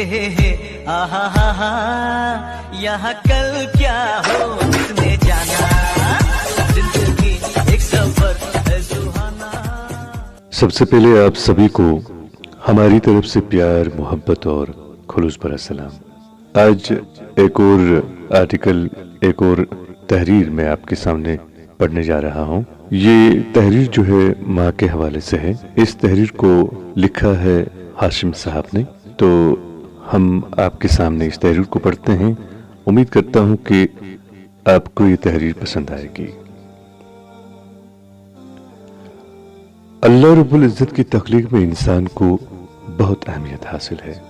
हे आहा हा हा यहाँ कल क्या हो किसने जाना, जिंदगी एक सफर है सुहाना। सबसे पहले आप सभी को हमारी तरफ से प्यार, मोहब्बत और खुलूस भरा सलाम। आज एक और आर्टिकल, एक और तहरीर मैं आपके सामने पढ़ने जा रहा हूँ। ये तहरीर जो है माँ के हवाले से है। इस तहरीर को लिखा है हाशिम साहब ने। तो हम आपके सामने इस तहरीर को पढ़ते हैं। उम्मीद करता हूँ कि आपको ये तहरीर पसंद आएगी। अल्लाह रब्बुल इज़्ज़त की तख्लीक में इंसान को बहुत अहमियत हासिल है।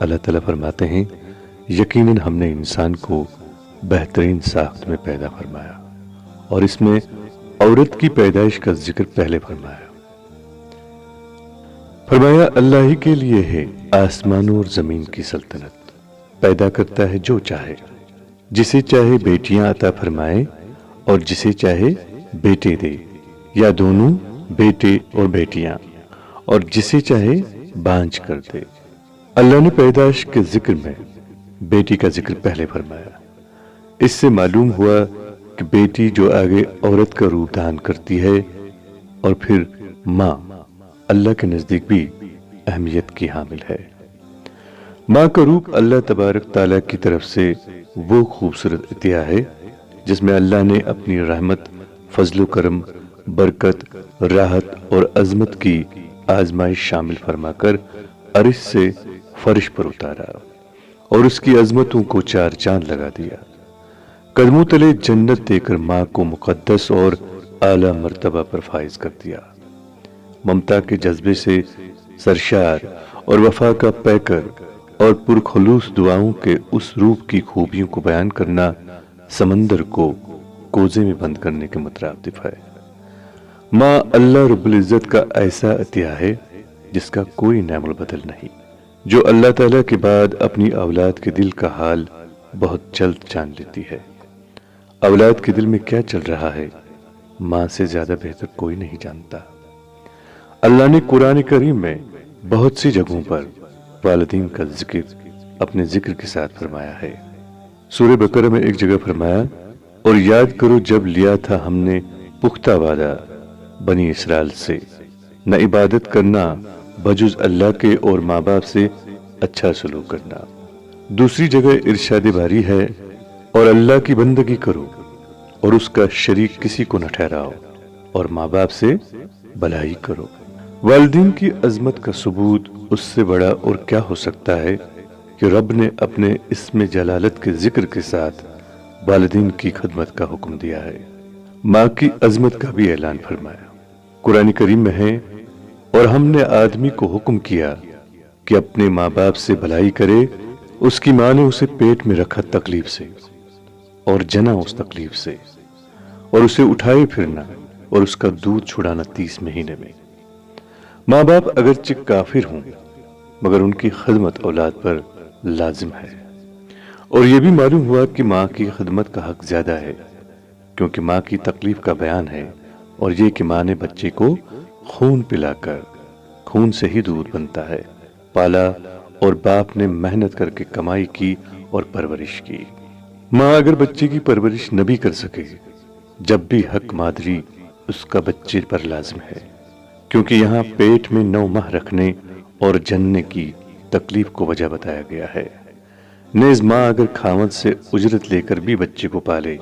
अल्लाह ताला फरमाते हैं, यकीनन हमने इंसान को बेहतरीन साख्त में पैदा फरमाया और इसमें औरत की पैदाइश का जिक्र पहले फरमाया। फरमाया अल्लाह ही के लिए है आसमानों और जमीन की सल्तनत, पैदा करता है जो चाहे, जिसे चाहे बेटियां अता फरमाए और जिसे चाहे बेटे दे, या दोनों बेटे और बेटियां, और जिसे चाहे बांझ कर दे। अल्लाह ने पैदाइश के जिक्र में बेटी का जिक्र पहले फरमाया। इससे मालूम हुआ कि बेटी जो आगे औरत का रूप धारण करती है और फिर माँ अल्लाह के नजदीक भी अहमियत की हामिल है। माँ का रूप अल्लाह तबारक ताला की तरफ से वो खूबसूरत अतिया है जिसमें अल्लाह ने अपनी रहमत, फजल करम, बरकत, राहत और अजमत की आजमाइश शामिल फरमाकर अरिश से फर्श पर उतारा और उसकी अजमतों को चार चांद लगा दिया। कदमों तले जन्नत देकर माँ को मुकद्दस और आला मर्तबा पर फाइज कर दिया। ममता के जज्बे से सरशार और वफा का पैकर और पुरखलूस दुआओं के उस रूप की खूबियों को बयान करना समंदर को कोजे में बंद करने के मुतरादिफ है। माँ अल्लाह रब्बुल इज़्ज़त का ऐसा अतिया है जिसका कोई नेमुल बदल नहीं, जो अल्लाह ताला के बाद अपनी औलाद के दिल का हाल बहुत जल्द जान लेती है। औलाद के दिल में क्या चल रहा है माँ से ज्यादा बेहतर कोई नहीं जानता। अल्लाह ने कुरान करीम में बहुत सी जगहों पर वालिदैन का जिक्र अपने जिक्र के साथ फरमाया है। सूरह बकरा में एक जगह फरमाया, और याद करो जब लिया था हमने पुख्ता वादा बनी इसराइल से, न इबादत करना बजुज अल्लाह के और माँ बाप से अच्छा सलूक करना। दूसरी जगह इरशाद बारी है, और अल्लाह की बंदगी करो और उसका शरीक किसी को न ठहराओ और माँ बाप से भलाई करो। वालिदैन की अजमत का सबूत उससे बड़ा और क्या हो सकता है कि रब ने अपने इस्म जलालत के जिक्र के साथ वालिदैन की खिदमत का हुक्म दिया है। माँ की अजमत का भी ऐलान फरमाया। कुरान करीम में है, और हमने आदमी को हुक्म किया कि अपने माँ बाप से भलाई करे। उसकी माँ ने उसे पेट में रखा तकलीफ से और जना उस तकलीफ से, और उसे उठाए फिरना और उसका दूध छुड़ाना 30 महीने में। माँ बाप अगरचे काफिर हों मगर उनकी खिदमत औलाद पर लाजिम है। और यह भी मालूम हुआ कि माँ की खिदमत का हक ज्यादा है, क्योंकि माँ की तकलीफ का बयान है और ये कि माँ ने बच्चे को खून पिलाकर, खून से ही दूध बनता है, पाला, और बाप ने मेहनत करके कमाई की और परवरिश की। माँ अगर बच्चे की परवरिश न भी कर सके, जब भी हक मादरी उसका बच्चे पर लाजिम है, क्योंकि यहाँ पेट में 9 माह रखने और जनने की तकलीफ को वजह बताया गया है। नेज माँ अगर खावत से उजरत लेकर भी बच्चे को पाले,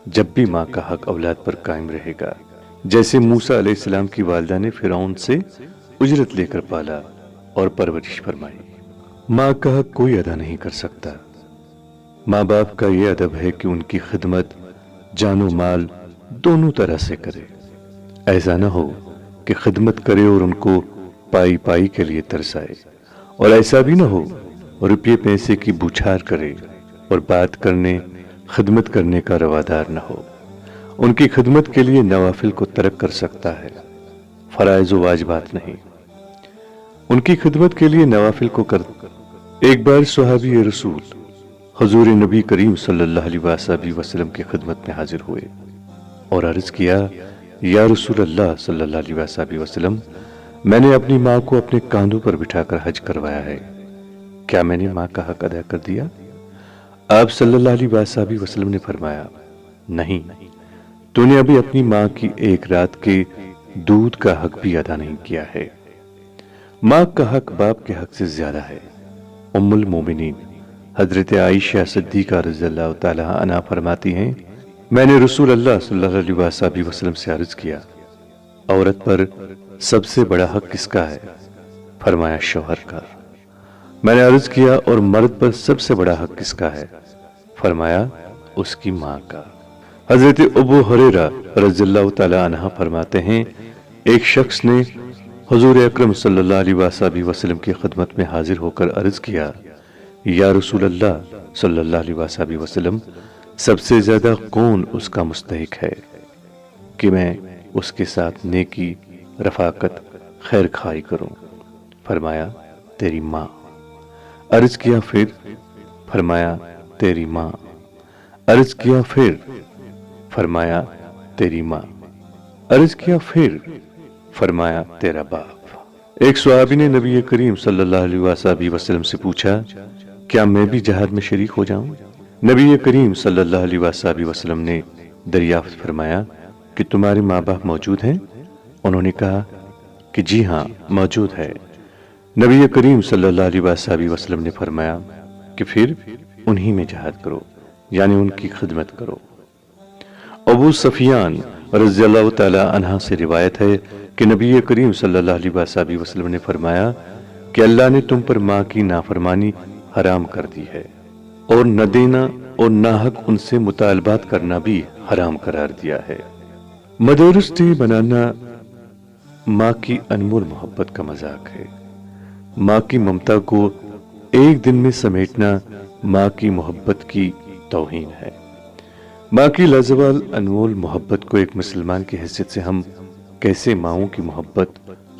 जब भी माँ का हक औलाद पर कायम रहेगा, जैसे मूसा अलैहिस्सलाम की वालिदा ने फिरौन से उजरत लेकर पाला और परवरिश फरमाई। माँ का हक कोई अदा नहीं कर सकता। माँ बाप का ये अदब है कि उनकी खिदमत जानो माल दोनों तरह से करे। ऐसा न हो कि खिदमत करे और उनको पाई पाई के लिए तरसाए, और ऐसा भी न हो रुपये पैसे की बौछार करे और बात करने, खिदमत करने का रवादार न हो। उनकी खिदमत के लिए नवाफिल को तर्क कर सकता है, फराइज व वाजिबात नहीं। उनकी खिदमत के लिए नवाफिल को कर। एक बार सहाबी रसूल हुजूर नबी करीम सल्लल्लाहु अलैहि वसल्लम की खिदमत में हाजिर हुए और अर्ज किया, या रसूल अल्लाह सल्लल्लाहु अलैहि वसल्लम, मैंने अपनी माँ को अपने कांधों पर बिठाकर हज करवाया है। क्या मैंने माँ का हक अदा कर दिया? आप सल्लल्लाहु अलैहि वसल्लम ने फरमाया, नहीं, तूने अभी अपनी माँ की एक रात के दूध का हक भी अदा नहीं किया है। माँ का हक बाप के हक से ज्यादा है। उम्मुल मोमिनीन हजरत आयशा सिद्दीका रज़ियल्लाहु ताला अन्हा फरमाती हैं, मैंने रसूल अल्लाह सल्लल्लाहु अलैहि वसल्लम से अर्ज किया, औरत पर सबसे बड़ा हक किसका है? फरमाया, शौहर का। मैंने अर्ज किया, और मर्द पर सबसे बड़ा हक किसका है? फरमाया, उसकी माँ का। हजरत अबू हुरैरा रज़ियल्लाहु ताला अन्हा फरमाते हैं, एक शख्स ने हुजूर अकरम सल्लल्लाहु अलैहि वसल्लम की खिदमत में हाजिर होकर अर्ज किया, या रसूल अल्लाह सल्लल्लाहु अलैहि वसल्लम, सबसे ज्यादा कौन उसका मुस्तहिक है कि मैं उसके साथ नेकी, रफाकत, खैर खाई करूं? फरमाया, तेरी माँ। अर्ज किया, फिर? फरमाया, तेरी माँ। अर्ज किया, फिर? फरमाया, तेरी माँ। अर्ज किया, फिर? फरमाया, तेरा बाप। एक सहाबी ने नबी करीम सल्लल्लाहु अलैहि वसल्लम से पूछा, क्या मैं भी जहाद में शरीक हो जाऊं? नबी करीम सल्लल्लाहु अलैहि वसल्लम ने दरियाफ्त फरमाया कि तुम्हारे माँ बाप मौजूद हैं? उन्होंने कहा कि जी हाँ, मौजूद है। नबी करीम सल्लल्लाहु अलैहि वसल्लम ने फरमाया कि फिर उन्हीं में जहाद करो, यानी उनकी खिदमत करो। अबू सफियान रज़ियल्लाहु ताला अन्हा से रिवायत है कि नबी करीम सल्लल्लाहु अलैहि वसल्लम ने फरमाया कि अल्लाह ने तुम पर माँ की नाफरमानी हराम कर दी है, और न देना और नाहक उनसे मुतालबात करना भी हराम करार दिया है। मदरस डे बनाना माँ की अनमोल मोहब्बत का मजाक है। माँ की ममता को एक दिन में समेटना माँ की मोहब्बत की तौहीन है। माँ की लाजवाल अनमोल मोहब्बत को एक मुसलमान की हैसियत से हम कैसे माँओं की मोहब्बत,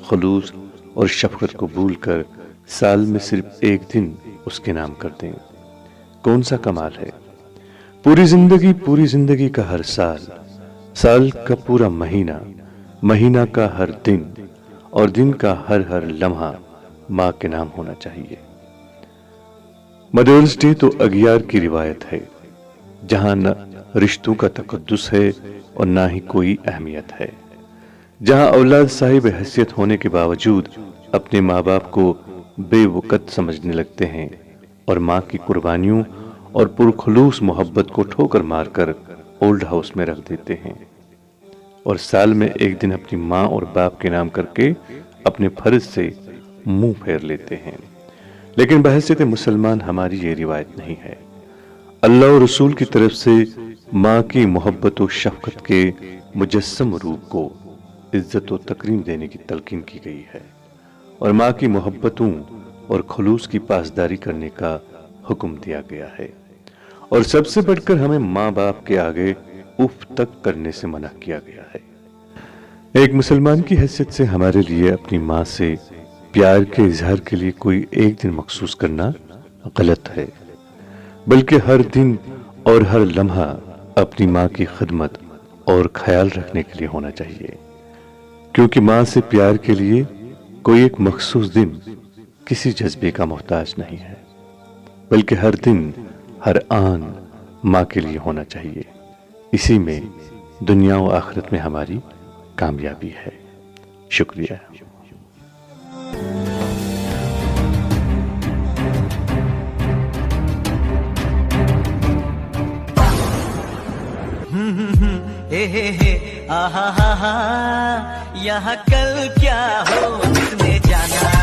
खुलूस और शफकत को भूल कर साल में सिर्फ एक दिन उसके नाम कर दें? कौन सा कमाल है? पूरी जिंदगी का हर साल, साल का पूरा महीना, महीना का हर दिन, और दिन का हर लम्हा माँ के नाम होना चाहिए। मदर्स डे तो अगियार की रिवायत है, जहां न रिश्तों का तकद्दुस है और ना ही कोई अहमियत है, जहां औलाद साहिब हैसियत होने के बावजूद अपने माँ बाप को बेवकत समझने लगते हैं और माँ की कुर्बानियों और पुरखुलूस मोहब्बत को ठोकर मारकर ओल्ड हाउस में रख देते हैं, और साल में एक दिन अपनी माँ और बाप के नाम करके अपने फर्ज से मुंह फेर लेते हैं। लेकिन बहैसियत मुसलमान हमारी ये रिवायत नहीं है। अल्लाह और रसूल की तरफ से माँ की मोहब्बत और शफकत के मुजस्सम रूप को इज्जत और तकरीम देने की तलकीन की गई है, और माँ की मोहब्बतों और खुलूस की पासदारी करने का हुक्म दिया गया है, और सबसे बढ़कर हमें माँ बाप के आगे उफ तक करने से मना किया गया है। एक मुसलमान की हैसियत से हमारे लिए अपनी माँ से प्यार के इजहार के लिए कोई एक दिन मखसूस करना गलत है, बल्कि हर दिन और हर लम्हा अपनी माँ की खिदमत और ख्याल रखने के लिए होना चाहिए, क्योंकि माँ से प्यार के लिए कोई एक मखसूस दिन किसी जज्बे का मोहताज नहीं है, बल्कि हर दिन हर आन माँ के लिए होना चाहिए। इसी में दुनिया और आखिरत में हमारी कामयाबी है। शुक्रिया। हे आहा हा हा, यहाँ कल क्या हो किसने जाना।